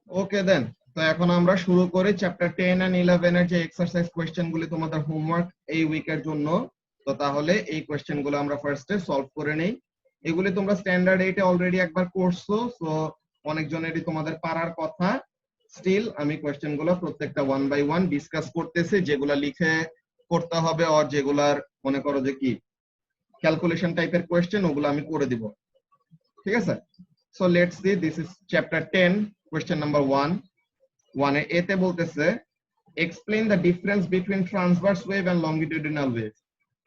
ওকে দেন, তো এখন আমরা শুরু করি চ্যাপ্টার 10 এন্ড 11 এর যে এক্সারসাইজ কোশ্চেন গুলি তোমাদের হোমওয়ার্ক এই উইকের জন্য। তো তাহলে এই কোশ্চেন গুলো আমরা ফার্স্টে সলভ করে নেই। এগুলি তোমরা স্ট্যান্ডার্ড 8 এ অলরেডি একবার করছো, সো অনেকজনেরই তোমাদের পারার কথা। স্টিল আমি কোশ্চেন গুলো প্রত্যেকটা ওয়ান বাই ওয়ান ডিসকাস করতেছি, যেগুলা লিখে করতে হবে আর যেগুলার মনে করো যে কি ক্যালকুলেশন টাইপের কোশ্চেন, ওগুলো আমি করে দিব। ঠিক আছে, so let's see, this is chapter 10 question number 1। 1 এ এতে বলতেছে explain the difference between transverse wave and longitudinal wave.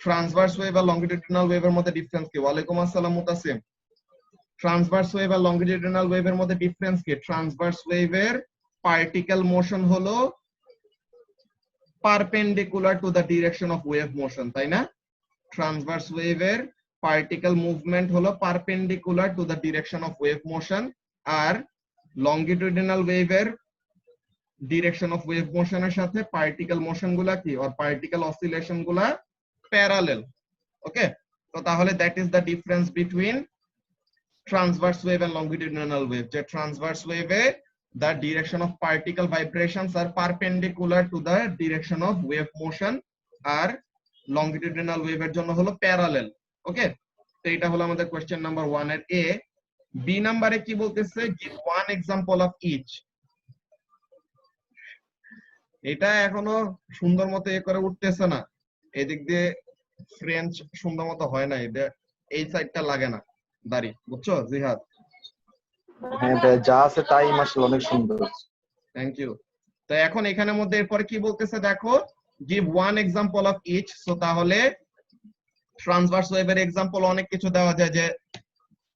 Transverse wave আর লংগিটিউডিনাল ওয়েভের মধ্যে ডিফারেন্স কি? ওয়ালাইকুম আসসালাম মুতাসিম। ট্রান্সভার্স ওয়েভ আর লংগিটিউডিনাল ওয়েভের মধ্যে ডিফারেন্স কি? ট্রান্সভার্স ওয়েভের পার্টিকেল মোশন হলো perpendicular to the direction of wave motion, তাই না? ট্রান্সভার্স ওয়েভের পার্টিকেল মুভমেন্ট হলো perpendicular to the direction of wave motion, আর লংগিটিউডিনাল ওয়েভের ডিরেকশন অফ ওয়েভ মোশনের সাথে পার্টিকেল মোশন গুলা কি, আর পার্টিকেল অসিলেশন গুলা প্যারালেল। ওকে, তো তাহলে that is the difference between transverse wave and longitudinal wave. যে ট্রান্সভার্স ওয়েভে the direction of particle vibrations are perpendicular to the direction of wave motion, আর longitudinal wave এর জন্য হলো প্যারালেল। ওকে, তো এটা হলো আমাদের কোশ্চেন নাম্বার 1 এর এ। বি নাম্বারে কি বলতেছে? give one example of each। এটা এখনো সুন্দর মতো এ করে উঠতেছে না, এদিক দিয়ে ফ্রেঞ্চ সুন্দর মতো হয় না, এটা এই সাইডটা লাগে না দাড়ি, বুঝছো জিহাদ? হ্যাঁ ভাই, যা আছে তাই মাশাআল্লাহ অনেক সুন্দর। Thank you. তো এখন এখানের মধ্যে এরপরে কি বলতেছে দেখো, give one example of each। So তাহলে ট্রান্সভার্স ওয়েভের এক্সাম্পল অনেক কিছু দেওয়া যায়, যে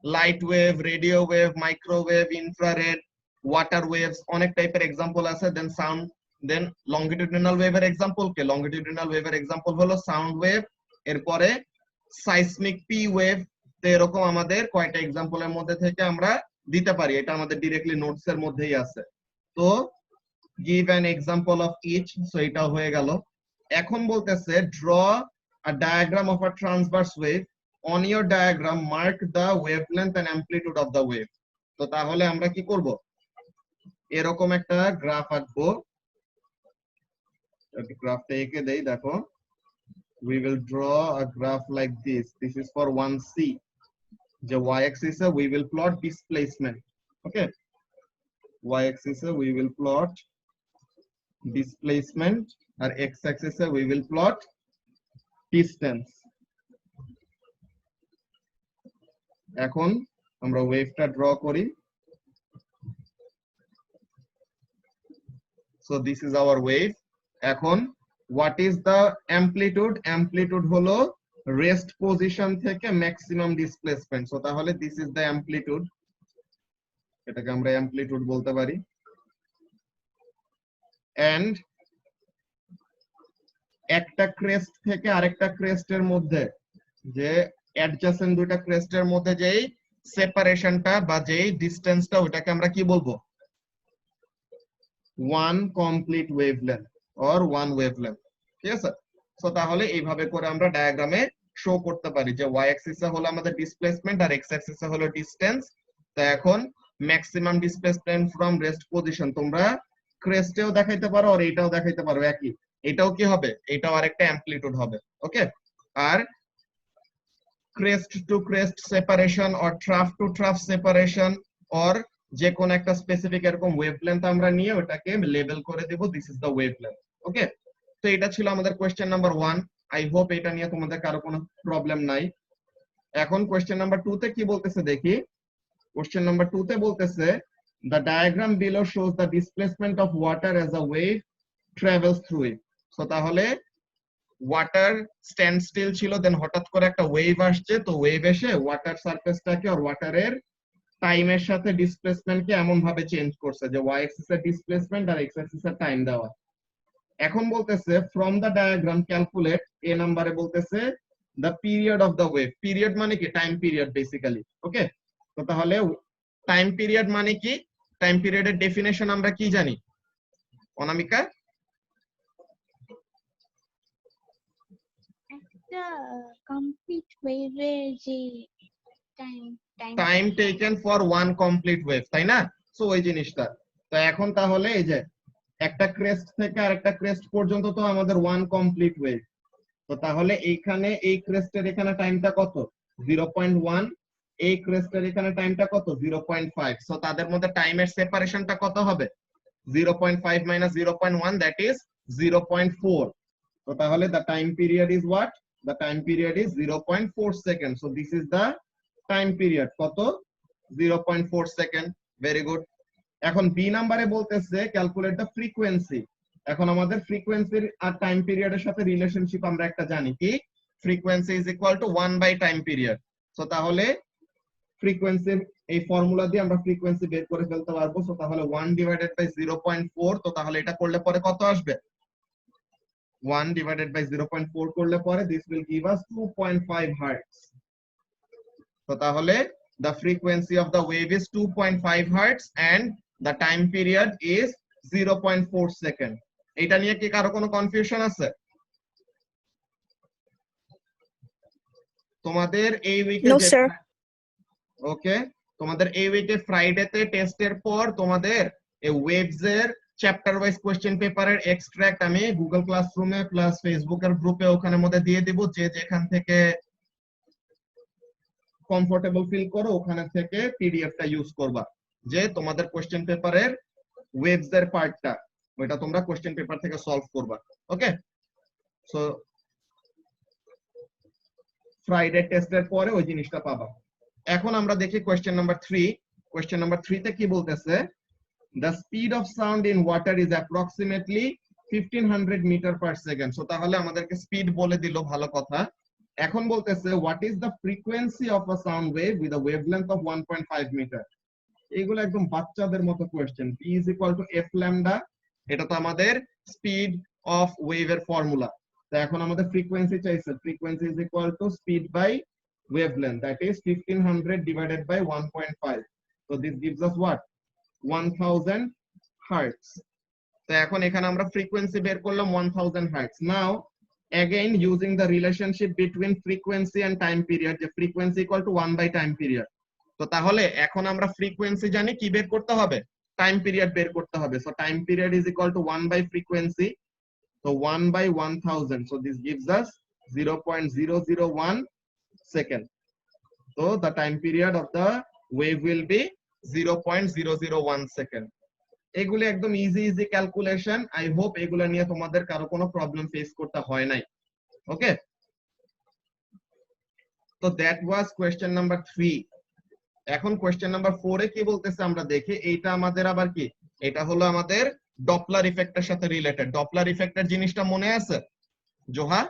light wave, radio wave, microwave, infrared, water waves, অনেক টাইপের এক্সাম্পল আছে। দেন সাউন্ড, দেন লংগিটিউডিনাল ওয়েভের এক্সাম্পল কে? লংগিটিউডিনাল ওয়েভের এক্সাম্পল হলো সাউন্ড ওয়েভ, এরপরে সাইসমিক পি ওয়েভ। তো এরকম আমাদের কয়টা এক্সাম্পলের মধ্যে থেকে আমরা দিতে পারি, এটা আমাদের ডিরেক্টলি নোটস এর মধ্যেই আছে। তো give an example of each, so এটা হয়ে গেল। এখন বলতেছে draw a diagram of a transverse wave, on your diagram mark the wavelength and amplitude of the wave। তো তাহলে আমরা কি করব, এরকম একটা গ্রাফ আঁকবো। গ্রাফটা এঁকে দেই, দেখো we will draw a graph like this. This is for 1c, যে y axis we will plot displacement। okay, y axis we will plot displacement, R x axis we will plot distance। এখন আমরা ওয়েভটা draw করি। So this is our wave. এখন what is the amplitude? Amplitude হলো rest position থেকে maximum displacement. So তাহলে this is the amplitude, এটাকে আমরা অ্যামপ্লিটিউড বলতে পারি। এন্ড একটা ক্রেস্ট থেকে আরেকটা ক্রেস্টের মধ্যে, যে অ্যাডজাসেন্ট দুইটা ক্রেস্টের মধ্যে যেই সেপারেশনটা বা যেই ডিসটেন্সটা, ওটাকে আমরা কি বলবো? One complete wavelength or one wavelength. ঠিক আছে, সো তাহলে এইভাবে করে আমরা ডায়াগ্রামে শো করতে পারি যে ওয়াই অ্যাক্সিস এ হলো আমাদের ডিসপ্লেসমেন্ট আর এক্স অ্যাক্সিস এ হলো ডিসটেন্স। তো এখন maximum displacement from rest position তোমরা ক্রেস্টেও দেখাইতে পারো আর এটাও দেখাইতে পারো একই। এটাও কি হবে? এটাও আরেকটা অ্যামপ্লিটিউড হবে। ওকে, আর crest to crest separation or trough to trough separation or যে কোন একটা স্পেসিফিক এরকম ওয়েভলেন্থ আমরা নিয়ে ওটাকে লেবেল করে দেব, দিস ইজ দ্য ওয়েভলেন্থ। ওকে, তো এটা ছিল আমাদের কোশ্চেন নাম্বার 1। আই হোপ এটা নিয়ে তোমাদের কারো কোনো প্রবলেম নাই। এখন কোশ্চেন নাম্বার 2 তে কি বলতেছে দেখি। কোশ্চেন নাম্বার 2 তে বলতেছে the diagram below shows the displacement of water as a wave travels through it। So তাহলে ওয়াটার স্ট্যান্ড স্টিল ছিল, দেন হঠাৎ করে একটা ওয়েভ আসছে, তো ওয়েভ এসে ওয়াটার সারফেসটাকে আর ওয়াটারের টাইমের সাথে ডিসপ্লেসমেন্টকে এমন ভাবে চেঞ্জ করছে যে ওয়াই অ্যাক্সিস এর ডিসপ্লেসমেন্ট আর এক্স অ্যাক্সিস এর টাইম দেওয়া। এখন বলতেছে ফ্রম দ্য ডায়াগ্রাম ক্যালকুলেট, এ নাম্বারে বলতেছে the period of the wave. Period মানে কি? Time period basically. ওকে, তো তাহলে টাইম পিরিয়ড মানে কি? টাইম পিরিয়ডের ডেফিনেশন আমরা কি জানি অনামিকা? একটা কমপ্লিট ওয়েভের যে time time taken for one complete wave, তাই না? সো ওই জিনিসটা। তো এখন তাহলে এই যে একটা ক্রেস্ট থেকে আরেকটা ক্রেস্ট পর্যন্ত তো আমাদের ওয়ান কমপ্লিট ওয়েভ। তো তাহলে এইখানে এই ক্রেস্টের এখানে টাইমটা কত 0.1, এই ক্রেস্টের এখানে টাইমটা কত 0.5। সো তাদের মধ্যে টাইমের সেপারেশনটা কত হবে 0.5 minus 0.1, that is 0.4. So তাহলে the time period is what? The time period is 0.4 seconds. So this is the time period. কত 0.4 second. Very good. এখন বি নাম্বারে বলতেছে ক্যালকুলেট দ্য ফ্রিকোয়েন্সি। এখন আমাদের ফ্রিকোয়েন্সির আর টাইম পিরিয়ডের সাথে রিলেশনশিপ আমরা একটা জানি কি, frequency is equal to 1 by time period. So তাহলে ফ্রিকোয়েন্সির এই ফর্মুলা দিয়ে আমরা ফ্রিকোয়েন্সি বের করে ফেলতে পারবো। সো তাহলে 1 ডিভাইডেড বাই 0.4, তো তাহলে এটা করলে পরে কত আসবে 1 divided by 0.4 করলে পরে this will give us 2.5 hertz. তো তাহলে the frequency of the wave is 2.5 hertz and the time period is 0.4 second. এটা নিয়ে কি কারো কোনো কনফিউশন আছে? তোমাদের এই উইকে No, sir. ওকে, তোমাদের এই উইকে ফ্রাইডেতে টেস্টের পর তোমাদের এই ওয়েভস এর চ্যাপ্টার ওয়াইজ কোশ্চেন পেপারের এক্সট্রাক্ট আমি গুগল ক্লাসরুমে প্লাস ফেসবুকের গ্রুপে ওখানে মধ্যে দিয়ে দিব, যে যেখান থেকে কমফোর্টেবল ফিল করো ওখানে থেকে পিডিএফটা ইউজ করবা, যে তোমাদের কোশ্চেন পেপারের ওয়েভস এর পার্টটা ওইটা তোমরা কোশ্চেন পেপার থেকে সলভ করবা। ওকে, সো ফ্রাইডে টেস্টের পরে ওই জিনিসটা পাবা। এখন আমরা দেখি কোশ্চেন নাম্বার 3। কোশ্চেন নাম্বার 3 তে কি বলতেছে, the speed of sound in water is approximately 1500 meter per second. So তাহলে আমাদেরকে স্পিড বলে দিল, ভালো কথা। এখন বলতেছে what is the frequency of a sound wave with a wavelength of 1.5 meter. এগুলো একদম বাচ্চাদের মতো question. p is equal to f lambda, এটা তো আমাদের স্পিড অফ ওয়েভের ফর্মুলা। তো এখন আমাদের ফ্রিকোয়েন্সি চাইছে, frequency is equal to speed by wavelength, that is 1500 divided by 1.5. so this gives us what 1000 hertz. তো এখন এখানে আমরা ফ্রিকোয়েন্সি বের করলাম 1000 hertz. Now again using the relationship between frequency and time period, যে frequency equal to 1 by time period. তো তাহলে এখন আমরা ফ্রিকোয়েন্সি জানি, কি বের করতে হবে টাইম পিরিয়ড বের করতে হবে। so time period is equal to 1 by frequency, so 1 by 1000, so this gives us 0.001 second. so the time period of the wave will be 0.001 second. এগুলো একদম easy easy calculation. I hope এগুলো নিয়ে তোমাদের কারো কোনো প্রবলেম ফেস করতে হয় নাই। ওকে, তো দ্যাট ওয়াজ কোশ্চেন নাম্বার 3। এখন কোশ্চেন নাম্বার 4 এ কি বলতেছে আমরা দেখি। এইটা আমাদের আবার কি, এটা হলো আমাদের ডপলার ইফেক্টের সাথে রিলেটেড। ডপলার ইফেক্টের জিনিসটা মনে আছে জোহা?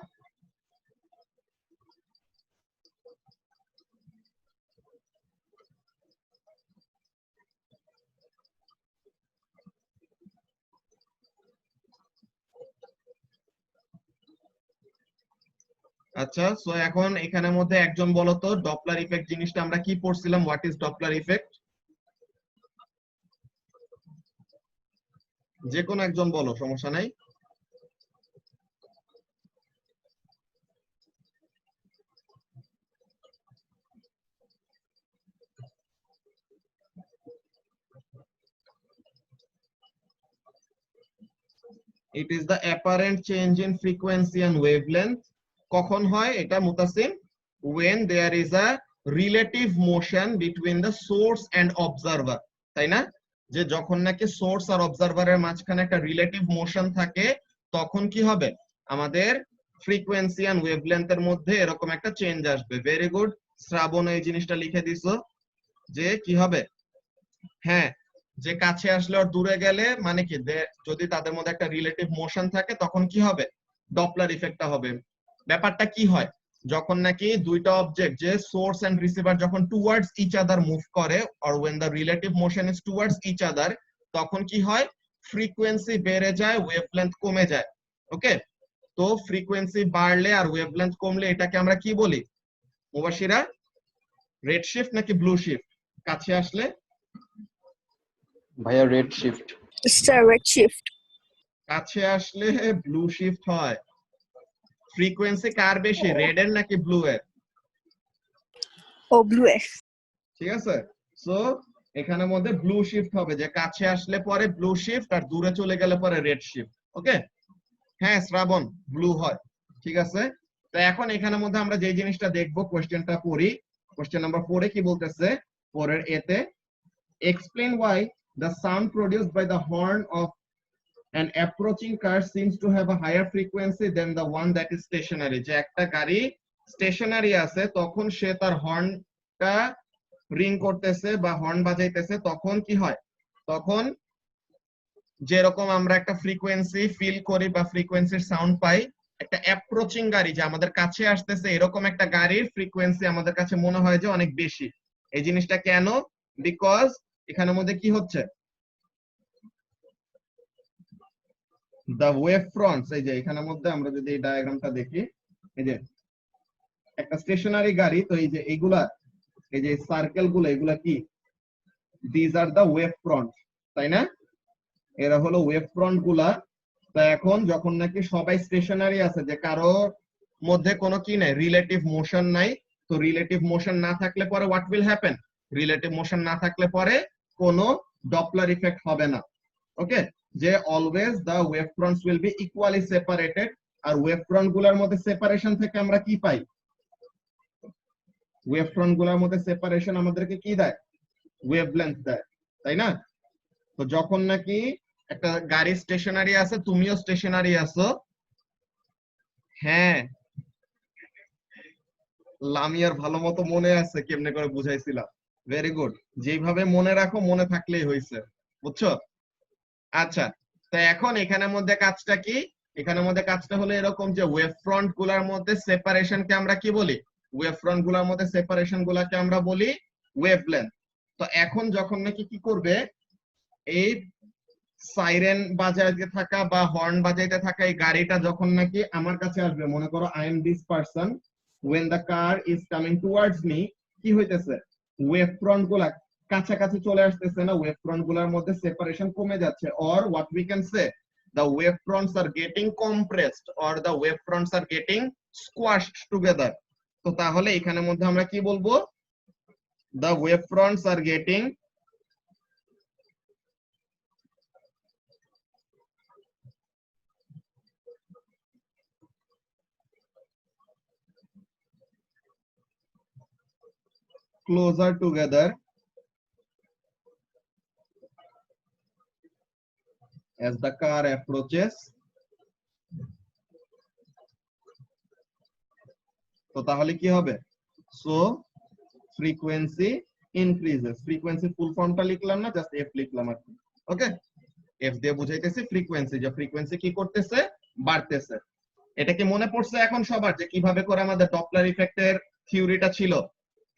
আচ্ছা, সো এখন এখানের মধ্যে একজন বলো তো ডপলার ইফেক্ট জিনিসটা আমরা কি পড়ছিলাম, হোয়াট ইজ ডপলার ইফেক্ট? যে কোনো একজন বলো, সমস্যা নাই। It is the apparent change in frequency and wavelength. কখন হয় এটা Mutasim? when there is a relative motion between the source and observer, তাই না? যে যখন নাকি সোর্স আর অবজারভারের মাঝখানে একটা রিলেটিভ মোশন থাকে তখন কি হবে আমাদের ফ্রিকোয়েন্সি এন্ড ওয়েভলেন্থ এর মধ্যে এরকম একটা চেঞ্জ আসবে। ভেরি গুড, শ্রাবণ এই জিনিসটা লিখে দিছো যে কি হবে, হ্যাঁ, যে কাছে আসলে আর দূরে গেলে মানে কি, যদি তাদের মধ্যে একটা রিলেটিভ মোশন থাকে তখন কি হবে ডপলার ইফেক্টটা হবে। ব্যাপারটা কি হয়, যখন নাকি দুইটা অবজেক্ট যে সোর্স এন্ড রিসিভার যখন টুয়ার্ডস ইচ আদার মুভ করে, or when the relative motion is towards each other, তখন কি হয় ফ্রিকোয়েন্সি বেড়ে যায়, ওয়েভলেন্থ কমে যায়। ওকে, তো ফ্রিকোয়েন্সি বাড়লে আর ওয়েভলেন্থ কমলে এটাকে আমরা কি বলি মুবাশিরা? রেড শিফট নাকি ব্লু শিফট? কাছে আসলে ভাইয়া red shift. Sir, red shift. কাছে আসলে ব্লু শিফট হয়। ফ্রিকোয়েন্সি কার বেশি, রেড এর নাকি ব্লু এর? Oh, blue F. ঠিক আছে, সো এখানের মধ্যে ব্লু শিফট হবে, যে কাছে আসলে পরে ব্লু শিফট আর দূরে চলে গেলে পরে রেড শিফট। ওকে, হ্যাঁ শ্রাবণ, ব্লু হয়, ঠিক আছে। তো এখন এখানের মধ্যে আমরা যে জিনিসটা দেখবো, কোশ্চেনটা পড়ি। কোশ্চেন নাম্বার 4 এ কি বলতেছে, 4 এর এতে explain why the sound produced by the horn of an approaching car seems to have a higher frequency than the one that is stationary। যে একটা গাড়ি স্টেশনারি আছে তখন সে তার হর্নটা রিং করতেছে বা হর্ন বাজাইতেছে, তখন কি হয়, তখন যেরকম আমরা একটা ফ্রিকোয়েন্সি ফিল করি বা ফ্রিকোয়েন্সির সাউন্ড পাই, একটা অ্যাপ্রোচিং গাড়ি যে আমাদের কাছে আসতেছে, এরকম একটা গাড়ির ফ্রিকোয়েন্সি আমাদের কাছে মনে হয় যে অনেক বেশি। এই জিনিসটা কেন? বিকজ এখানের মধ্যে কি হচ্ছে, the wave fronts, এই যে এখানের মধ্যে আমরা যদি এই ডায়াগ্রামটা দেখি, এই যে একটা স্টেশনারি গাড়ি, তো এই যে এইগুলা, এই যে সার্কেল গুলো, এগুলা কি, these are the wave front, তাই না? এরা হলো ওয়েভ ফ্রন্ট গুলা। তো এখন যখন নাকি সবাই স্টেশনারি আছে, যে কারো মধ্যে কোনো কি নাই, রিলেটিভ মোশন নাই, তো রিলেটিভ মোশন না থাকলে পরে what will happen, relative motion না থাকলে পরে কোনো ডপলার ইফেক্ট হবে না। ওকে, যে always the wave fronts will be equally separated. আর ওয়েভ ফ্রন্ট গুলার মধ্যে সেপারেশন থেকে আমরা কি পাই, ওয়েভ ফ্রন্ট গুলার মধ্যে সেপারেশন আমাদেরকে কি দেয়, ওয়েভলেন্থ দেয়, তাই না? তো যখন নাকি একটা গাড়ি স্টেশনারি আছে, তুমিও স্টেশনারি আছো, হ্যাঁ লামিয়ার ভালো মতো মনে আছে কেমনে করে বুঝাইছিলাম, ভেরি গুড, যেভাবে মনে রাখো মনে থাকলেই হয়েছে, বুঝছো? আচ্ছা, তো এখন এখানের মধ্যে কাজটা কি, এখানের মধ্যে কাজটা হলো এরকম যে ওয়েভ ফ্রন্ট গুলার মধ্যে সেপারেশনকে আমরা কি বলি, ওয়েভ ফ্রন্ট গুলার মধ্যে সেপারেশন গুলাকে আমরা বলি ওয়েভলেন্থ। তো এখন যখন নাকি কি করবে, এই সাইরেন বাজাইতে থাকা বা হর্ন বাজাইতে থাকা এই গাড়িটা যখন নাকি আমার কাছে আসবে, মনে করো I am this person, when the car is coming towards me, কি হইতেছে, ওয়েভ ফ্রন্ট গুলা কাছাকাছি চলে আসতেছে না, ওয়েভ ফ্রন্ট গুলার মধ্যে সেপারেশন কমে যাচ্ছে, or what we can say, the wave fronts are getting compressed or the wave fronts are getting squashed together। তো তাহলে এখানের মধ্যে আমরা কি বলবো, the wave fronts are getting closer together as the car approaches। তো তাহলে কি হবে, সো ফ্রিকোয়েন্সি ইনক্রিজেস। ফ্রিকোয়েন্সি ফুল ফর্মটা লিখলাম না, জাস্ট এফ লিখলাম আর কি। ওকে, এফ দিয়ে বুঝাইতেছি ফ্রিকোয়েন্সি, যে ফ্রিকোয়েন্সি কি করতেছে, বাড়তেছে। এটা কি মনে পড়ছে এখন সবার, যে কিভাবে করে আমাদের ডপলার ইফেক্টের থিওরিটা ছিল?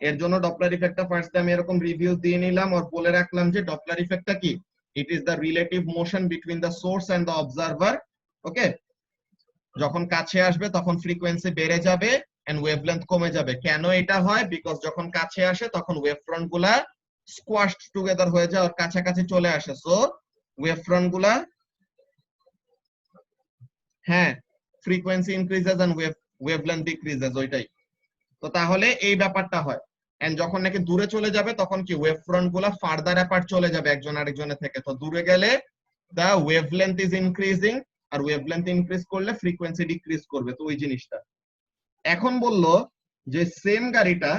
এর জন্য ডপলার ইফেক্টটা ফার্স্ট আমি এরকম রিভিউ দিয়ে নিলাম আর বলে রাখলাম যে ডপলার ইফেক্টটা কি, it is the relative motion between the source and the observer. Okay, যখন কাছে আসবে তখন ফ্রিকোয়েন্সি বেড়ে যাবে এন্ড ওয়েভলেন্থ কমে যাবে। কেন এটা হয়? বিকজ যখন কাছে আসে তখন ওয়েভ ফ্রন্ট গুলা স্কোয়াশড টুগেদার হয়ে যায় আর কাছাকাছি চলে আসে, সো ওয়েভ ফ্রন্ট গুলা, হ্যাঁ frequency increases and wavelength decreases, ওইটাই। তো তাহলে এই ব্যাপারটা হয়। এন্ড যখন নাকি দূরে চলে যাবে তখন কি ওয়েভ ফ্রন্ট গুলা ফার্দার অ্যাপার্ট চলে যাবে একজন আরেকজনের থেকে, তো দূরে গেলে দা ওয়েভলেন্থ ইজ ইনক্রিজিং, আর ওয়েভলেন্থ ইনক্রিজ করলে ফ্রিকোয়েন্সি ডিক্রিজ করবে। তো ওই জিনিসটা এখন বললো যে সেম গাড়িটা,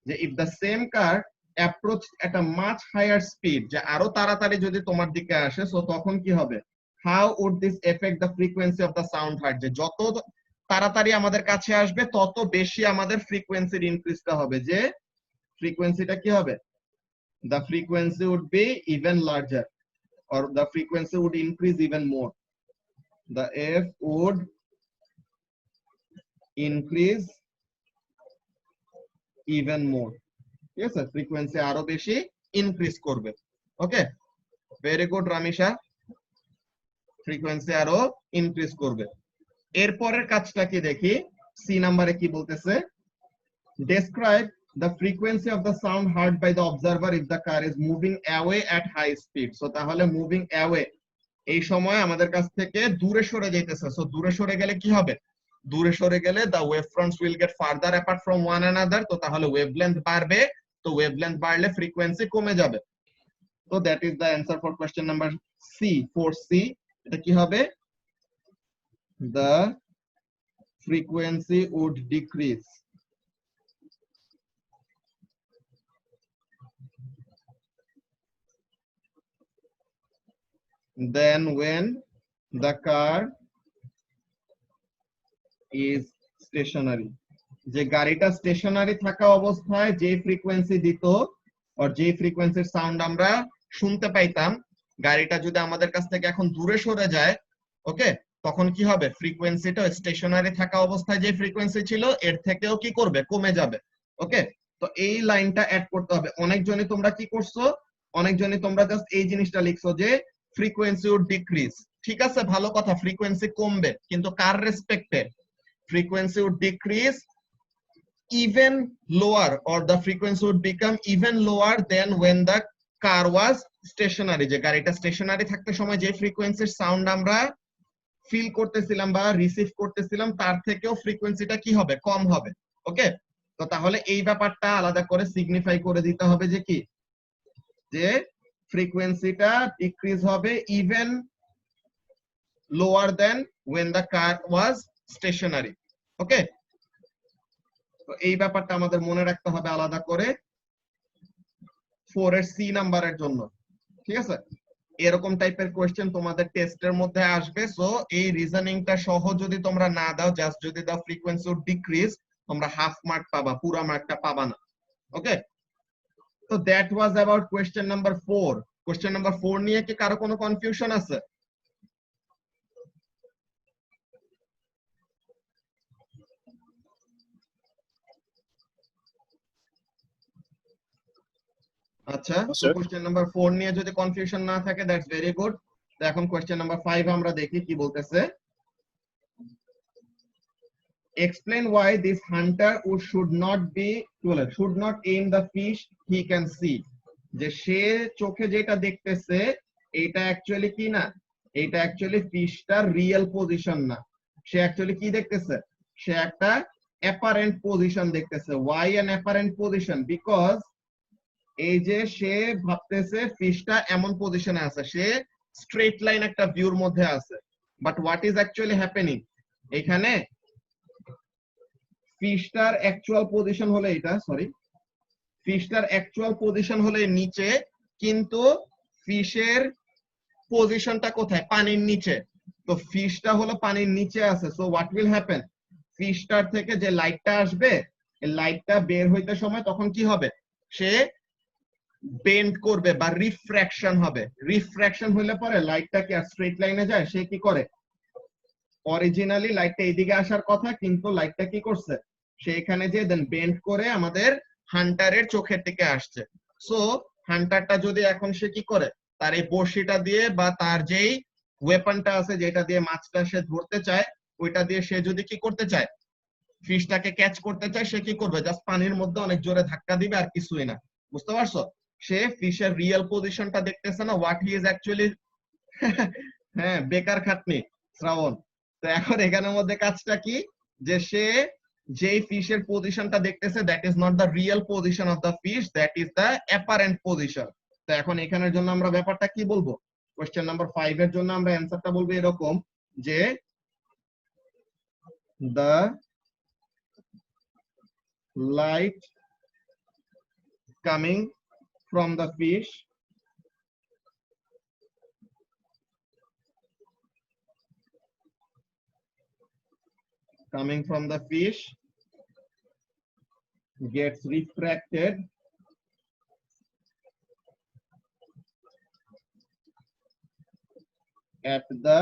যে if the same car approach at a much higher speed, যে আরো তাড়াতাড়ি যদি তোমার দিকে আসে, সো তখন কি হবে, how would this affect the frequency of the sound heard, যে যত তাড়াতাড়ি আমাদের কাছে আসবে তত বেশি আমাদের ফ্রিকোয়েন্সির ইনক্রিজটা হবে, যে ফ্রিকোয়েন্সিটা কি হবে, the frequency would be even larger or the frequency would increase even more, the f would increase even more। ঠিক আছে, ফ্রিকোয়েন্সি আরো বেশি ইনক্রিজ করবে। ওকে, ভেরি গুড রামিশা, ফ্রিকোয়েন্সি আরো ইনক্রিজ করবে। এরপরের কাজটা কি দেখি, সি নাম্বারে কি বলতেছে, describe the frequency of the sound heard by the observer if the car is moving away at high speed। So তাহলে মুভিং অ্যাওয়ে, এই সময় আমাদের কাছ থেকে দূরে সরে যাইতেছে, সো দূরে সরে গেলে কি হবে, দূরে সরে গেলে the wave fronts will get farther apart from one another, তো তাহলে ওয়েভলেন্থ বাড়বে, তো ওয়েভলেন্থ বাড়লে ফ্রিকোয়েন্সি কমে যাবে। So that is the answer for question number C. For C, এটা কি হবে? The frequency would decrease. Then when the car is stationary. যে গাড়িটা স্টেশনারি থাকা অবস্থায় যে ফ্রিকোয়েন্সি দিত আর যে ফ্রিকোয়েন্সির সাউন্ড আমরা শুনতে পাইতাম, গাড়িটা যদি আমাদের কাছ থেকে এখন দূরে সরে যায়, ওকে, তখন কি হবে? ফ্রিকোয়েন্সিটা স্টেশনারি থাকা অবস্থায় যে ফ্রিকোয়েন্সি ছিল এর থেকেও কি করবে? কমে যাবে। ওকে, তো এই লাইনটা অ্যাড করতে হবে। অনেকজনই তোমরা কি করছো? অনেকজনই তোমরা জাস্ট এই জিনিসটা লিখছো যে ফ্রিকোয়েন্সি উড ডিক্রিজ। ঠিক আছে, ভালো কথা, ফ্রিকোয়েন্সি কমবে, কিন্তু কার রেসপেক্টে? Frequency would decrease even lower, or the frequency would become even lower than when the car was stationary. যে গাড়িটা স্টেশনারি থাকতে সময় যে ফ্রিকোয়েন্সির সাউন্ড আমরা ফিল করতেছিলাম বা রিসিভ করতেছিলাম তার থেকেও ফ্রিকোয়েন্সিটা কি হবে? কম হবে। ওকে, তো তাহলে এই ব্যাপারটা আলাদা করে সিগনিফাই করে দিতে হবে যে কি, যে ফ্রিকোয়েন্সিটা ডিক্রিজ হবে even lower than when the car was stationary. ওকে, তো এই ব্যাপারটা আমাদের মনে রাখতে হবে আলাদা করে 4 এর সি নাম্বারের জন্য। ঠিক আছে, এরকম টাইপের কোশ্চেন তোমাদের টেস্টের মধ্যে আসবে। সো এই রিজনিংটা সহ যদি তোমরা না দাও, জাস্ট যদি দাও ফ্রিকোয়েন্সি উড ডিক্রিজ, তোমরা হাফ মার্ক পাবা, পুরো মার্কটা পাবা না। ওকে, তো that was about question number 4। Question number 4 নিয়ে কি কারো কোনো কনফিউশন আছে? আচ্ছা, তো কোশ্চেন নাম্বার 4 নিয়ে যদি কনফিউশন না থাকে, দ্যাটস ভেরি গুড। তো এখন কোশ্চেন নাম্বার 5 আমরা দেখি কি বলতেছে। Explain why this hunter should not aim the fish he can see. যে সে চোখে যেটা দেখতেছে এটা অ্যাকচুয়ালি কি না, এটা অ্যাকচুয়ালি ফিশটার রিয়েল পজিশন না। সে অ্যাকচুয়ালি কি দেখতেছে? সে একটা অ্যাপারেন্ট পজিশন দেখতেছে। why an apparent position? because এই যে সে ভাবতেছে ফিশটা এমন পজিশনে আছে, সে স্ট্রেট লাইন একটা ভিউর মধ্যে আছে, but what is actually happening? এখানে ফিশটার অ্যাকচুয়াল পজিশন হলো এটা, সরি, ফিশটার অ্যাকচুয়াল পজিশন হলো নিচে, কিন্তু ফিশের পজিশনটা কোথায়? পানির নিচে। তো ফিশটা হলো পানির নিচে আছে। So what will happen? ফিশটার থেকে যে লাইটটা আসবে, এই লাইটটা বের হইতে সময় তখন কি হবে? সে বেন্ড করবে বা রিফ্র্যাকশন হবে। রিফ্র্যাকশন হলে পরে লাইটটা কি আর স্ট্রেট লাইনে যায়? সে কি করে? অরিজিনালি লাইটটা এইদিকে আসার কথা, কিন্তু লাইটটা কি করছে? সে এখানে যে দেন বেন্ড করে আমাদের হান্টারের চোখের দিকে আসছে। সো হান্টারটা যদি এখন সে কি করে, তার এই বড়শিটা দিয়ে বা তার যেই ওয়েপনটা আছে যেটা দিয়ে মাছটা সে ধরতে চায়, ওইটা দিয়ে সে যদি কি করতে চায়, ফিশটাকে ক্যাচ করতে চায়, সে কি করবে? জাস্ট পানির মধ্যে অনেক জোরে ধাক্কা দিবে, আর কিছুই না। বুঝতে পারছো? সে ফিশের রিয়েল পজিশনটা দেখতেছে না, হোয়াট হি ইজ অ্যাকচুয়ালি হ্যাঁ, বেকার খাটনি শ্রাবণ। তো এখন এখানের মধ্যে কাজটা কি, যে সে যেই ফিশের পজিশনটা দেখতেছে that is not the real position of the fish, that is the apparent position. তো এখন এখানের জন্য আমরা ব্যাপারটা কি বলবো? কোশ্চেন নাম্বার 5 এর জন্য আমরা অ্যানসারটা বলবো এরকম যে the light coming from the fish gets refracted at the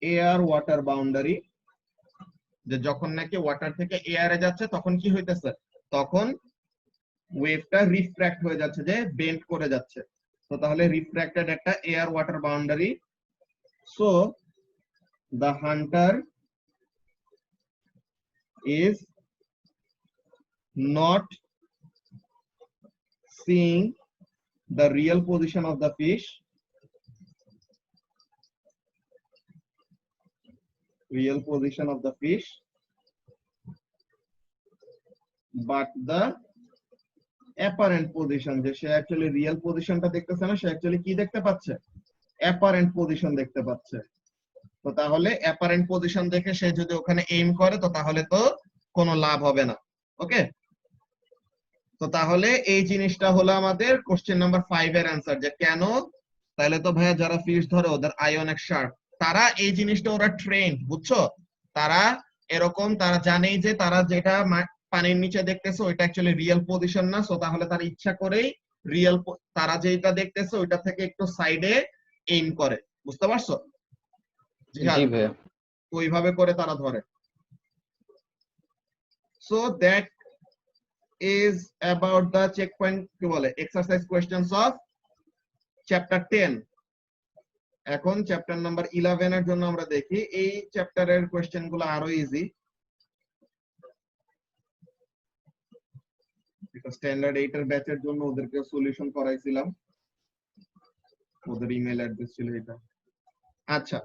air water boundary. যে যখন নাকি ওয়াটার থেকে এয়ারে যাচ্ছে তখন কি হইতেছে? তখন ওয়েভটা রিফ্র্যাক্ট হয়ে যাচ্ছে, যে বেন্ড করে যাচ্ছে। তো তাহলে রিফ্র্যাক্টেড একটা air water boundary. So the hunter is not seeing the real position of the fish, but the apparent position, যে সে অ্যাকচুয়ালি রিয়েল পজিশনটা দেখতেছে না, সে অ্যাকচুয়ালি কি দেখতে পাচ্ছে, অ্যাপারেন্ট পজিশন দেখতে পাচ্ছে। তো তাহলে অ্যাপারেন্ট পজিশন দেখে সে যদি ওখানে এইম করে তো তাহলে তো কোনো লাভ হবে না। ওকে, তো তাহলে এই জিনিসটা হলো আমাদের কোশ্চেন নাম্বার 5 এর অ্যান্সার, যে কেন। তাহলে তো ভাইয়া যারা ফিশ ধরে ওদের আই অনেক শার্প, তারা এই জিনিসটা ওরা ট্রেন্ড, বুঝছো, তারা এরকম, তারা জানেই যে তারা যেটা পানির নিচে দেখতেছে ওইটা অ্যাকচুয়ালি রিয়েল পজিশন না, সো তাহলে তারা ইচ্ছা করেই রিয়েল, তারা যেটা দেখতেছে ওইটা থেকে একটু সাইডে এইম করে, বুঝতে পারছো? জি ভাইয়া। ওইভাবে করে তারা ধরে। So that is about the checkpoint কি বলে exercise questions of chapter 10। এখন চ্যাপ্টার নাম্বার 11 এর জন্য আমরা দেখি, এই চ্যাপ্টারের কোশ্চেন গুলো আরো ইজি, স্ট্যান্ডার্ড 8 এর ব্যাচের জন্য ওদেরকে সলিউশন করাইছিলাম, ওদের ইমেল অ্যাড্রেস ছিল এটা। আচ্ছা,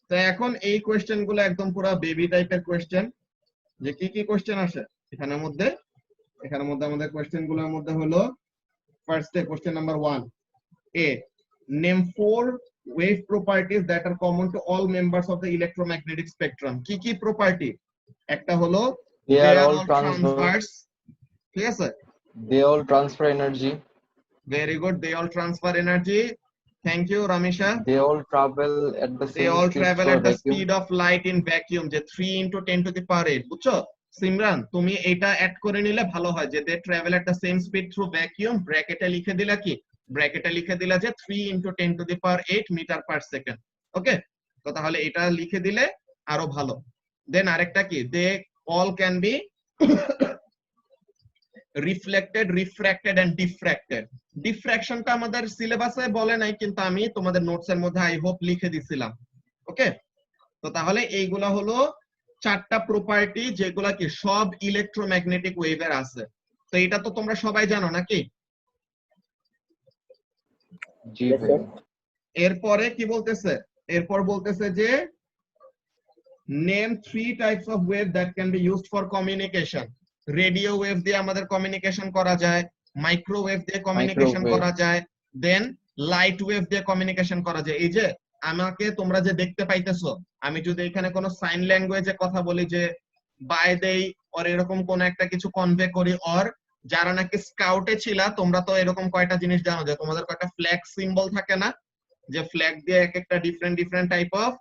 তো এখন এই কোশ্চেন গুলো একদম পুরো বেবি টাইপের কোশ্চেন। যে কি কি কোশ্চেন আসে এখানের মধ্যে আমাদের কোশ্চেন গুলোর মধ্যে হলো ফার্স্টে question number 1 A, name 4 wave properties that are common to all members of the electromagnetic spectrum। কি কি প্রপার্টি? একটা হলো They they are are all all transverse, ঠিক আছে, they all transfer energy, very good, they all transfer energy, thank you Ramisha, they all travel at the they same all speed travel through at a the vacuum. speed of light in vacuum, যে 3 into 10 to the power 8, বুঝছো সিমরান, তুমি এটা add করে নিলে ভালো হয়, যে they travel at the same speed through vacuum, ব্র্যাকেটে লিখে দিলা কি, ব্র্যাকেটে লিখে দিলা যে 3 into 10 to the power 8 metre per second. Okay, তো তাহলে এটা লিখে দিলে আরো ভালো। দেন আরেকটা কি, they all can be reflected, refracted and diffracted. ডিফ্র্যাকশনটা আমাদের সিলেবাসে বলে নাই, কিন্তু আমি তোমাদের নোটসের মধ্যে আই হোপ লিখে দিছিলাম। ওকে, তো তাহলে এইগুলা হলো 4টা প্রপার্টি যেগুলা কি সব ইলেকট্রোম্যাগনেটিক ওয়েভের আছে। তো এটা তো তোমরা সবাই জানো নাকি? জি ভাইয়া। এরপরে কি বলতেছে, এরপর বলতেছে যে name 3 types of wave that can be used for communication. Radio wave দিয়ে আমাদের কমিউনিকেশন করা যায়, মাইক্রোওয়েভ দিয়ে কমিউনিকেশন Microwave. করা যায়, দেন লাইট ওয়েভ দিয়ে কমিউনিকেশন করা যায়। এই যে আমাকে তোমরা যে দেখতে পাইতেছো, আমি যদি এখানে কোনো সাইন ল্যাঙ্গুয়েজে কথা বলি যে বাই দেই আর এরকম কোন একটা কিছু কনভে করি, অর যারা নাকি স্কাউটে ছিলা তোমরা তো এরকম কয়টা জিনিস জানো, যে তোমাদের কয়টা ফ্ল্যাগ সিম্বল থাকে না, যে ফ্ল্যাগ দিয়ে এক একটা different different type of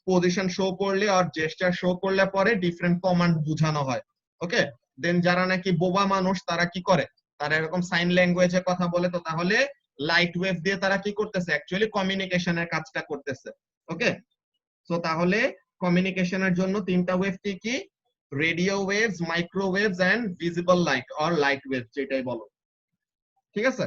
position show করলে আর জেস্টার শো করলে পরে ডিফারেন্ট কমান্ড বোঝানো হয়। ওকে, দেন যারা নাকি বোবা মানুষ তারা কি করে, তারা এরকম সাইন ল্যাঙ্গুয়েজে কথা বলে, তো তাহলে লাইট ওয়েভ দিয়ে তারা কি করতেছে, অ্যাকচুয়ালি কমিউনিকেশনের কাজটা করতেছে। ওকে, সো তাহলে কমিউনিকেশনের জন্য 3টা ওয়েভ কি কি, radio waves, microwaves and visible light or light wave, যেটাই বলো। ঠিক আছে,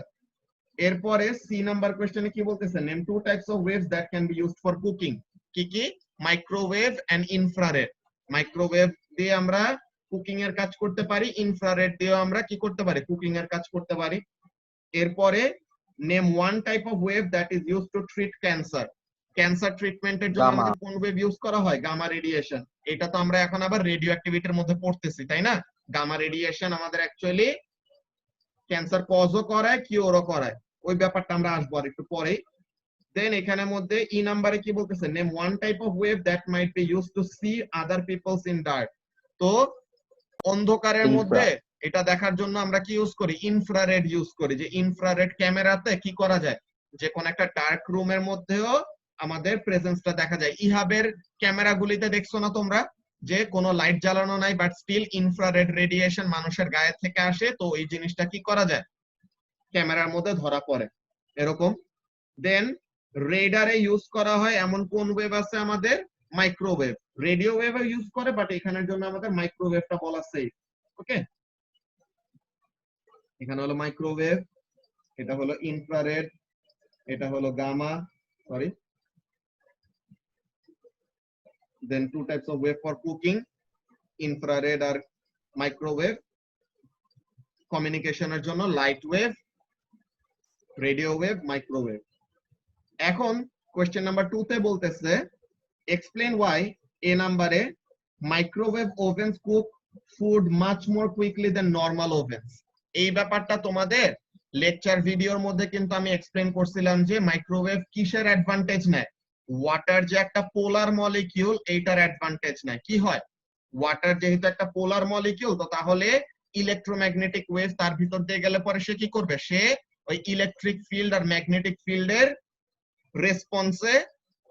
এরপরে সি নাম্বার কোশ্চেনে কি বলতেছে, name 2 types of waves that can be used for cooking. কি কি? Microwave and infrared. মাইক্রোওয়েভ দিয়ে আমরা কুকিং এর কাজ করতে পারি, ইনফ্রারেড দিয়ে আমরা কি করতে পারি, কুকিং এর কাজ করতে পারি। এরপরে name 1 type of wave that is used to treat cancer. Cancer ট্রিটমেন্টের জন্য Gamma. আমাদের কোন ওয়েভ ইউজ করা হয়? Gamma radiation. এটা তো আমরা এখন আবার রেডিও অ্যাক্টিভিটির মধ্যে পড়তেছি, তাই না? গামা রেডিয়েশন আমাদের অ্যাকচুয়ালি ক্যান্সার কজও করায়, কিওরও করায়, ওই ব্যাপারটা আমরা আসবো আর একটু পরে। দেন এখানের মধ্যে ই নাম্বারে কি বলতেছে, name 1 type of wave that might be used to see other peoples in dark. তো অন্ধকারের Infra. মধ্যে এটা দেখার জন্য আমরা কি ইউজ করি, ইনফ্রারেড ইউজ করি। যে ইনফ্রারেড ক্যামেরাতে কি করা যায়, যে কোন একটা ডার্ক রুমের মধ্যেও আমাদের প্রেজেন্সটা দেখা যায়। ইহাবের ক্যামেরাগুলিতে দেখছো না তোমরা, যে কোনো লাইট জ্বালানো নাই বাট স্টিল ইনফ্রারেড রেডিয়েশন মানুষের গায়ে থেকে আসে, তো এই জিনিসটা কি করা যায়, ক্যামেরার মধ্যে ধরা পড়ে এরকম। দেন রেডারে ইউজ করা হয় এমন কোন ওয়েভ আছে আমাদের, মাইক্রোওয়েভ। রেডিও ওয়েভ ইউজ করে বাট এখানের জন্য আমাদের মাইক্রোওয়েভটা বলা সেফ। ওকে, এখানে হলো মাইক্রোওয়েভ, এটা হলো ইনফ্রারেড, এটা হলো gamma, sorry. Then 2 types of wave for cooking, infrared আর মাইক্রোওয়েভ। কমিউনিকেশনের জন্য light wave, radio wave, microwave. এখন কোশ্চেন নাম্বার 2 তে বলতেছে এক্সপ্লেন ওয়াই, এ নাম্বারে microwave ovens cook food much more quickly than normal ovens. এই ব্যাপারটা তোমাদের লেকচার ভিডিওর মধ্যে কিন্তু আমি এক্সপ্লেন করছিলাম যে মাইক্রোওয়েভ কিসের অ্যাডভান্টেজ নেয়। ওয়াটার যে একটা পোলার মলিকিউল, এইটার অ্যাডভান্টেজ নেয়। কি হয়, ওয়াটার যেহেতু একটা পোলার মলিকিউল, তো তাহলে ইলেকট্রোম্যাগনেটিক ওয়েভ তার ভিতর দিয়ে গেলে পরে সে কি করবে, সে ওই ইলেকট্রিক ফিল্ড আর ম্যাগনেটিক ফিল্ডের রেসপন্সে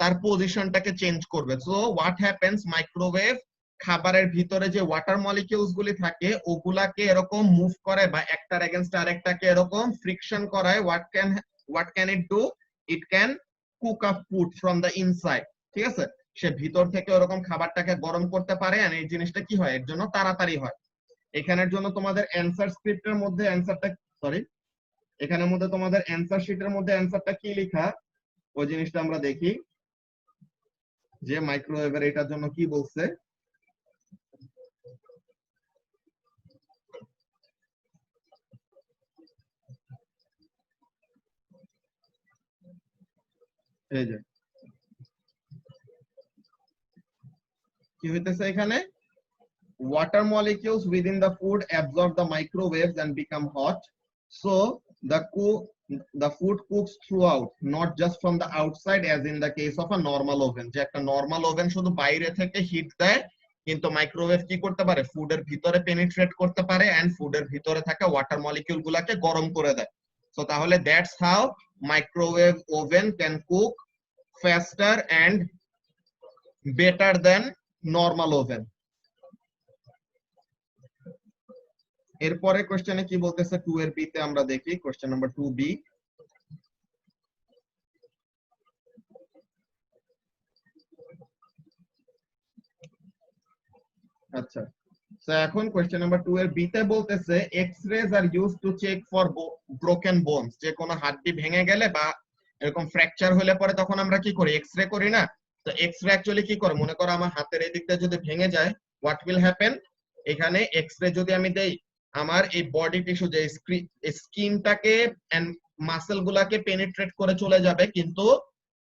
তার পজিশনটাকে চেঞ্জ করবে। সো হোয়াট হ্যাপেন্স, মাইক্রোওয়েভ খাবারের ভিতরে যে ওয়াটার মলিকিউলস গুলি থাকে ওগুলাকে এরকম মুভ করে বা একটার এগেইনস্ট আরেকটাকে এরকম ফ্রিকশন করায়। What can it do, it can cook up food from the inside. ঠিক আছে, সে ভিতর থেকে ওরকম খাবারটাকে গরম করতে পারে, আর এই জিনিসটা কি হয়, এর জন্য তাড়াতাড়ি হয়। এখানের জন্য তোমাদের অ্যানসার স্ক্রিপ্টের মধ্যে অ্যানসারটা, সরি, এখানের মধ্যে তোমাদের অ্যানসার শিটের মধ্যে অ্যানসারটা কি লেখা, ওই জিনিসটা আমরা দেখি যে মাইক্রোওয়েভের এটার জন্য কি বলছে। এই যে কি হইতেছে এখানে, water molecules within the food absorb the microwaves and become hot, so the food cooks throughout, not just from the outside as in the case of a normal oven। যে একটা নরমাল ওভেন শুধু বাইরে থেকে hit দেয়, কিন্তু microwave কি করতে পারে, ফুডের ভিতরে পেনিট্রেট করতে পারে এন্ড ফুডের ভিতরে থাকা ওয়াটার মলিকিউল গুলাকে গরম করে দেয়। সো তাহলে that's how microwave oven can cook faster and better than normal oven। এরপরে কোশ্চেনে কি বলতেছে 2 এর বি তে আমরা দেখি, কোশ্চেন নাম্বার 2 বি। আচ্ছা, তো এখন কোশ্চেন নাম্বার 2 এর বি তে বলতেছে X rays are used to check for broken bones. যে কোনো হাড্ডি ভেঙে গেলে বা এরকম ফ্র্যাকচার হলে পরে তখন আমরা কি করি, এক্স-রে করি না? তো এক্স-রে অ্যাকচুয়ালি কি করে, মনে করো আমার হাতের এই দিকটা যদি ভেঙে যায়, হোয়াট উইল হ্যাপেন, এখানে এক্স-রে যদি আমি দেই, আমার এই বডি টিস্যু যে স্কিনটাকে এন্ড মাসেল গুলাকে পেনিট্রেট করে চলে যাবে, কিন্তু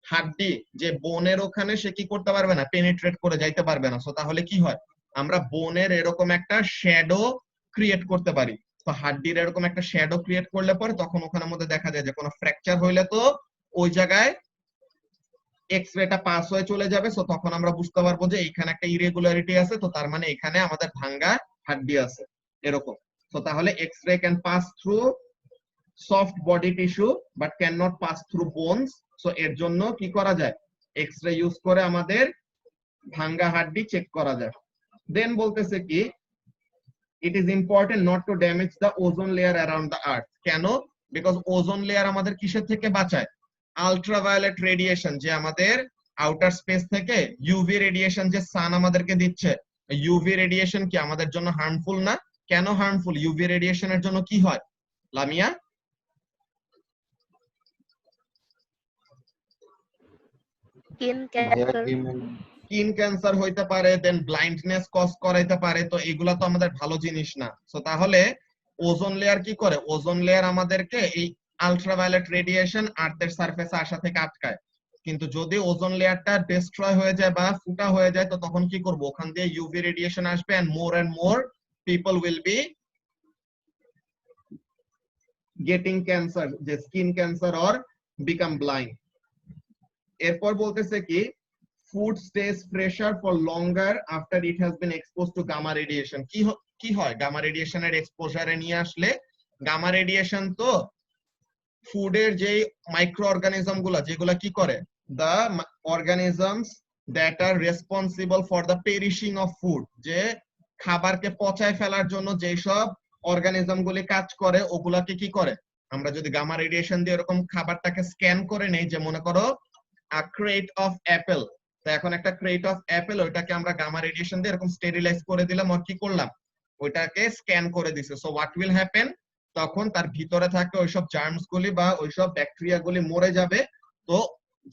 হাড্ডি যে বোনের ওখানে সে কি করতে পারবে না, পেনিট্রেট করে যাইতে পারবে না। সো তাহলে কি হয়, আমরা বোনের এরকম একটা শ্যাডো ক্রিয়েট করতে পারি। তো হাড্ডির এরকম একটা শ্যাডো ক্রিয়েট করলে পরে তখন ওখানের মধ্যে দেখা যায় যে কোনো ফ্র্যাকচার হইলে তো ওই জায়গায় এক্স-রেটা পাস হয়ে চলে যাবে। সো তখন আমরা বুঝতে পারবো যে এখানে একটা ইরেগুলারিটি আছে, তো তার মানে এখানে আমাদের ভাঙ্গা হাড্ডি আছে এরকম। তো তাহলে X ray can pass through soft body tissue but can not pass through bones. So এর জন্য কি করা যায়, এক্স-রে ইউজ করে আমাদের ভাঙ্গা হাড্ডি চেক করা যায়। দেন বলতেছে কি, it is important not to damage the ozone layer around the earth। কেন, বিকজ ওজোন লেয়ার আমাদের কিসের থেকে বাঁচায়, আলট্রাভায়োলেট রেডিয়েশন, যে আমাদের আউটার স্পেস থেকে ইউভি রেডিয়েশন যে সান আমাদেরকে দিচ্ছে, ইউভি রেডিয়েশন কি আমাদের জন্য হার্মফুল না? কেন হার্মফুল, ইউভি রেডিয়েশনের জন্য কি হয় লামিয়া? স্কিন ক্যান্সার হইতে পারে, দেন ব্লাইন্ডনেস কজ করাইতে পারে। তো এগুলা তো আমাদের ভালো জিনিস না। সো তাহলে ওজোন লেয়ার কি করে, ওজোন লেয়ার আমাদেরকে এই আলট্রাভায়োলেট রেডিয়েশন আর্থের সারফেসে আসা থেকে আটকায়। কিন্তু যদি ওজোন লেয়ারটা ডিস্ট্রয় হয়ে যায় বা ফুটা হয়ে যায়, তো তখন কি করব, ওখান দিয়ে ইউভি রেডিয়েশন আসবে and more people will be getting cancer, যে skin cancer or become blind. এরপর বলতেছে কি, food stays fresher for longer after it has been exposed to gamma radiation। কি হয়, গামা রেডিয়েশনের এক্সপোজারে নিয়ে আসলে, গামা রেডিয়েশন তো ফুডের যে মাইক্রো অর্গানিজম গুলা, যেগুলা কি করে, the organisms that are responsible for the perishing of food, যে খাবারকে পচায় ফেলার জন্য যেসব অর্গানিজম গুলি কাজ করে, ওগুলাকে কি করে, আমরা যদি গামা রেডিয়েশন দিয়ে এরকম খাবারটাকে স্ক্যান করে নেই, যে মনে করো a crate of apple, তো এখন একটা ক্রেট অফ অ্যাপেল, ওইটাকে আমরা গামা রেডিয়েশন দিয়ে এরকম স্টেরিলাইজ করে দিলাম, আর কি করলাম, ওইটাকে স্ক্যান করে দিছে। সো হোয়াট উইল হ্যাপেন, তখন তার ভিতরে থাকে ওইসব জার্মস গুলি বা ওইসব ব্যাকটেরিয়া গুলি মরে যাবে। তো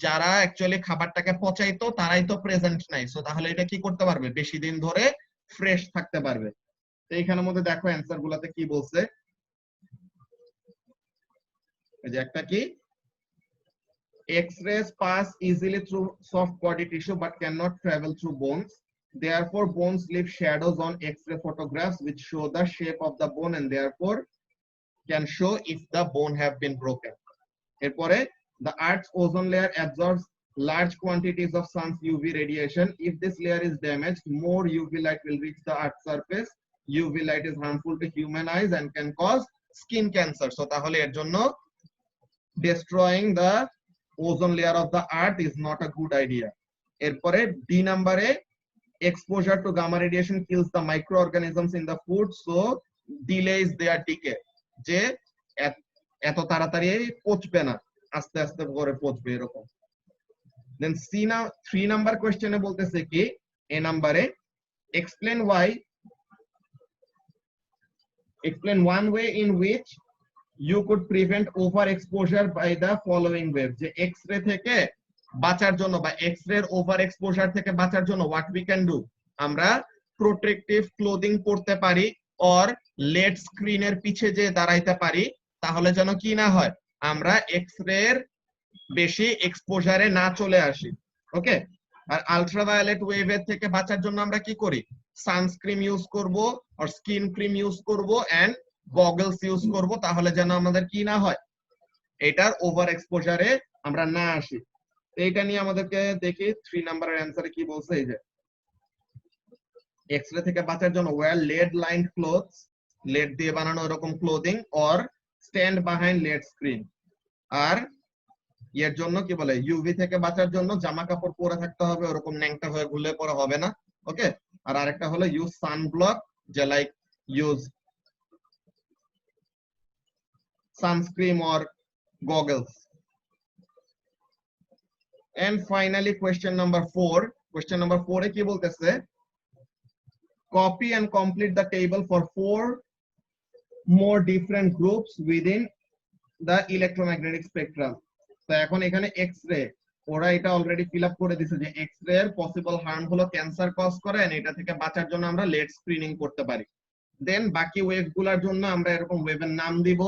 যারা অ্যাকচুয়ালি খাবারটাকে পচাইতো তারাই তো প্রেজেন্ট নাই। সো তাহলে এটা কি করতে পারবে, বেশি দিন ধরে ফ্রেশ থাকতে পারবে। তো এইখানের মধ্যে দেখো অ্যান্সার গুলাতে কি বলছে, এই যে একটা কি, X-rays pass easily through soft body tissue but cannot travel through bones. Therefore, bones leave shadows on X-ray photographs which show the shape of the bone, and therefore can show if the bone have been broken. এরপরে the earth's ozone layer absorbs large quantities of sun's UV radiation. If this layer is damaged, more UV light will reach the earth's surface. UV light is harmful to human eyes and can cause skin cancer. So তাহলে এর জন্য destroying the ozone layer of the earth is not a good idea. এরপরে D নম্বরে exposure to gamma radiation kills the microorganisms in the food, so delays their decay. যে এত তাড়াতাড়ি পচবে না, আস্তে আস্তে করে পচবে এরকম। দেন সি না 3 নাম্বার কোশ্চেনে বলতেছে কি এ নম্বরে explain one way in which you could prevent overexposure by the following wave. যে এক্স-রে থেকে বাঁচার জন্য বা এক্স-রে ওভার এক্সপোজার থেকে বাঁচার জন্য what we can do, আমরা প্রোটেক্টিভ ক্লোদিং পরতে পারি অর লেড স্ক্রিনের পিছে যে দাঁড়াইতে পারি, তাহলে যেন কি না হয় আমরা এক্স-রে এর বেশি এক্সপোজারে না চলে আসি। ওকে, আর আলট্রাভায়োলেট ওয়েভের থেকে বাঁচার জন্য আমরা কি করি, সানস্ক্রিন ইউজ করব আর স্কিন ক্রিম ইউজ করব এন্ড গগলস ইউজ করব, তাহলে যেন আমাদের কি না হয় এটার ওভার এক্সপোজারে আমরা না আসি। এইটা নিয়ে আমাদেরকে দেখি 3 নাম্বারের অ্যানসারে কি বলছে। এই যে এক্স-রে থেকে বাঁচার জন্য wear lead lined clothes, lead দিয়ে বানানো এরকম clothing or stand behind lead screen. আর এর জন্য কি বলে ইউভি থেকে বাঁচার জন্য জামা কাপড় পরে থাকতে হবে, ওরকম ন্যাংটা হয়ে ঘুরলে পরে হবে না। ওকে, আর আরেকটা হলো ইউজ সানব্লক, যে like use sunscreen or goggles. And finally question number 4. Question number 4 এ কি বলতেছে, copy and complete the table for 4 more different groups within the electromagnetic spectrum. তো এখন এখানে এক্স-রে ওরা এটা অলরেডি ফিল আপ করে দিয়েছে যে এক্স-রে এর পসিবল হার্ম হলো ক্যান্সার কজ করে, এন্ড এটা থেকে বাঁচার জন্য আমরা লেড স্ক্রিনিং করতে পারি। দেন বাকি ওয়েভ গুলার জন্য আমরা এরকম ওয়েভের নাম দিব,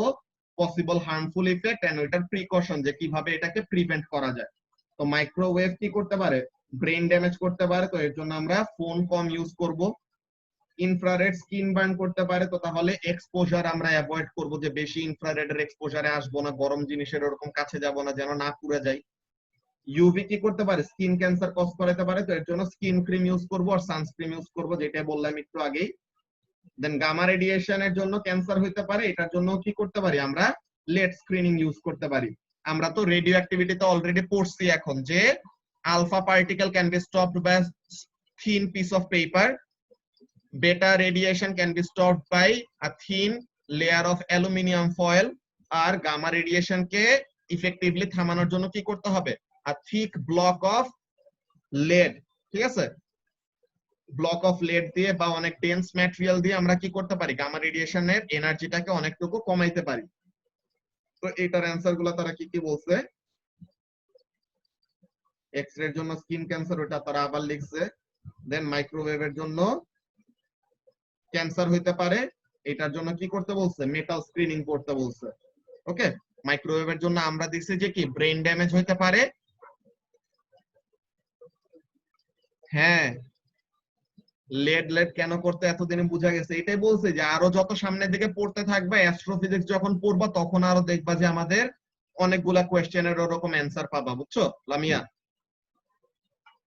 পসিবল হার্মফুল ইফেক্ট এন্ড ওটার প্রিকশন, যে কিভাবে এটাকে প্রিভেন্ট করা যায়। তো মাইক্রোওয়েভ কি করতে পারে, ব্রেন ড্যামেজ করতে পারে, তো এর জন্য আমরা ফোন কম ইউজ করব। ইনফ্রারেড স্কিন বার্ন করতে পারে, তো তাহলে এক্সপোজার আমরা অ্যাভয়েড করব, যে বেশি ইনফ্রারেডের এক্সপোজারে আসবো না, গরম জিনিসের ওরকম কাছে যাব না যেন না পুড়ে যায়। ইউভি কি করতে পারে, স্কিন ক্যান্সার কজ করাতে পারে, তো এর জন্য স্কিন ক্রিম ইউজ করব আর সানস্ক্রিন ইউজ করব, যেটা বললাম একটু আগেই। দেন গামা রেডিয়েশনের জন্য ক্যান্সার হইতে পারে, এটার জন্য কি করতে পারি আমরা লেড স্ক্রিনিং ইউজ করতে পারি। আমরা তো রেডিও অ্যাক্টিভিটিতে অলরেডি পড়ছি এখন যে alpha particle can be stopped by thin piece of paper, beta radiation can be stopped by a thin layer of aluminium foil, আর গামা রেডিয়েশন কে ইফেক্টিভলি থামানোর জন্য কি করতে হবে, a thick block of lead. ঠিক আছে, ব্লক অফ লেড দিয়ে বা অনেক ডেন্স ম্যাটেরিয়াল দিয়ে আমরা কি করতে পারি, গামা রেডিয়েশনের এনার্জিটাকে অনেকটুকু কমাইতে পারি। তো এটার অ্যানসার গুলো তারা কি কি বলছে, এক্স-রে এর জন্য স্কিন ক্যান্সার, ওটা তারা আবার লিখছে। দেন মাইক্রোওয়েভের জন্য ক্যান্সার হইতে পারে, এটার জন্য কি করতে বলছে, মেটাল স্ক্রিনিং করতে বলছে। ওকে, মাইক্রোওয়েভের জন্য আমরা দিছি যে কি ব্রেন ড্যামেজ হইতে পারে। হ্যাঁ, লেড কেন করতে এতদিনে বুঝা গেছে, এটাই বলছে যে আরো যত সামনের দিকে পড়তে থাকবে অ্যাস্ট্রোফিজিক্স যখন পড়বা তখন আরো দেখবা যে আমাদের অনেকগুলা কোয়েশ্চেনের ওরকম অ্যান্সার পাবা, বুঝছো লামিয়া?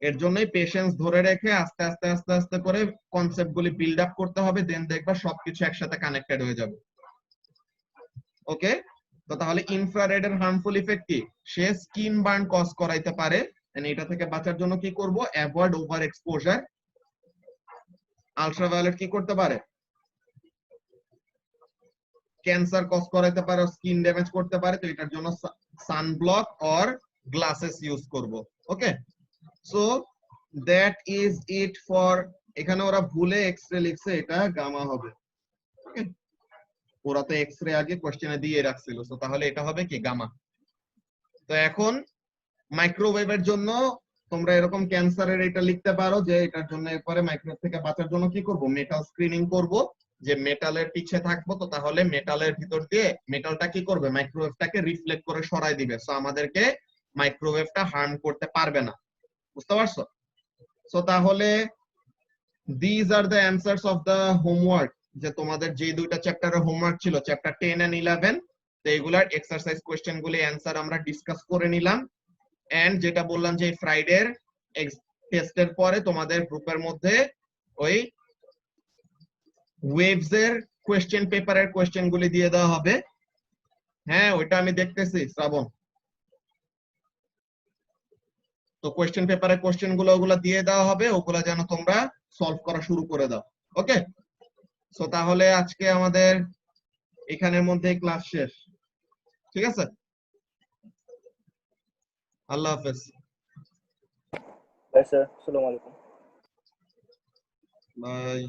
এর জন্যই পেশেন্স ধরে রেখে আস্তে আস্তে আস্তে আস্তে করে কনসেপ্ট গুলি বিল্ড আপ করতে হবে, দেন দেখবা সবকিছু একসাথে কানেক্টেড হয়ে যাবে। ওকে, তো তাহলে ইনফ্রারেড এর হার্মফুল ইফেক্ট কি, সে স্কিন বার্ন কজ করাইতে পারে, এটা থেকে বাঁচার জন্য কি করব, অ্যাভয়েড ওভার এক্সপোজার। আলট্রাভায়োলেট কি করতে পারে, ক্যান্সার কজ করাইতে পারে, স্কিন ড্যামেজ করতে পারে, তো এটার জন্য সানব্লক অর গ্লাসেস ইউজ করব। Okay, so that is it for, এখানে ওরা ভুলে এক্স-রে লিখছে, এটা গামা হবে। ওকে, ওরা তো এক্স-রে আগে কোশ্চেনে দিয়ে রাখছিল, তো তাহলে এটা হবে কি গামা। তো এখন মাইক্রোওয়েভের জন্য তোমরা এরকম ক্যান্সারের এটা লিখতে পারো যে এটার জন্য এরপরে মাইক্রোওয়েভ থেকে বাঁচার জন্য কি করব, মেটাল স্ক্রিনিং করব, যে মেটালের পিছে থাকবো, তো তাহলে মেটালের ভিতর দিয়ে মেটালটা কি করবে, মাইক্রোওয়েভটাকে রিফ্লেক্ট করে সরাই দিবে, সো আমাদেরকে মাইক্রোওয়েভটা হার্ম করতে পারবে না। বুঝতে পারছো? সো তাহলে these are the answers of the homework যে তোমাদের যে দুইটা চ্যাপ্টারের হোমওয়ার্ক ছিল চ্যাপ্টার 10 এন্ড 11, তো এগুলার এক্সারসাইজ কোশ্চেন গুলি অ্যানসার আমরা ডিসকাস করে নিলাম। এন্ড যেটা বললাম যে ফ্রাইডের টেস্টের পরে তোমাদের গ্রুপের মধ্যে ওই ওয়েভস এর কোশ্চেন পেপারের কোশ্চেন গুলি দিয়ে দেওয়া হবে। হ্যাঁ, ওইটা আমি দেখতেছি শ্রাবণ। তো কোশ্চেন পেপারে কোশ্চেন গুলো ওগুলা দিয়ে দেওয়া হবে, ওগুলা যেন তোমরা সলভ করা শুরু করে দাও। ওকে, সো তাহলে আজকে আমাদের এখানের মধ্যে ক্লাস শেষ। ঠিক আছে, আল্লাহ হাফেজ। বাই স্যার, আসসালামু আলাইকুম। বাই।